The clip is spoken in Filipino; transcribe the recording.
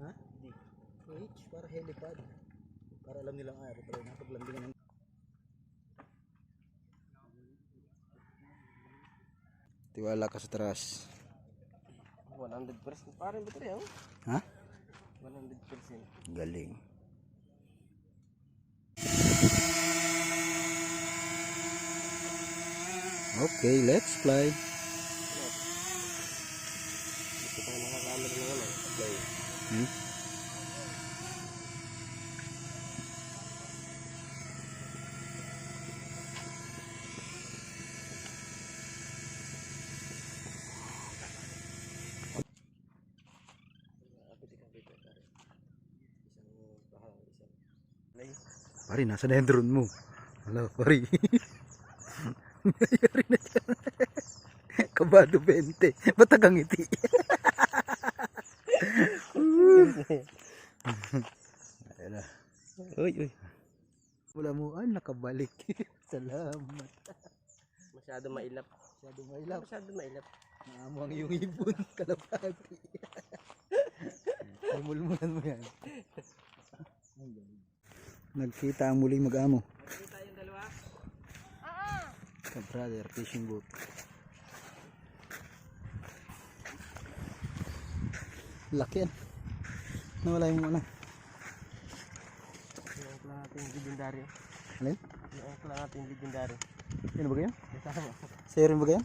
Ha? H para helipad. Para alam nilang ari pero napaglandingan ng tiwala ka sa taras. 100% parang betul ya. Ha? 100%. Galing. Okay, let's fly. Gusto tayo nakakamera ng ano. Play. Pari, nasa na yung drone mo? Wala, pari. Nangyari na dyan. Kabado 20. Ba't ngiti? Ayan na. Uy, uy. Wala mo, nakabalik. Salamat. Masyado mailap. Masyado mailap. Masyado mailap. Naamang yung ibon, kalapati. Ay, mulmulan mo yan. Nagkita ang muling mag-amo. Nagkita yung dalawa? Brother, fishing boat. Laki yan. Nawala yung ano. Yung akla natin legendaryo. Alin? Yung akla natin legendaryo. Yan ba yan? Kasama. Sa'yo rin ba yan?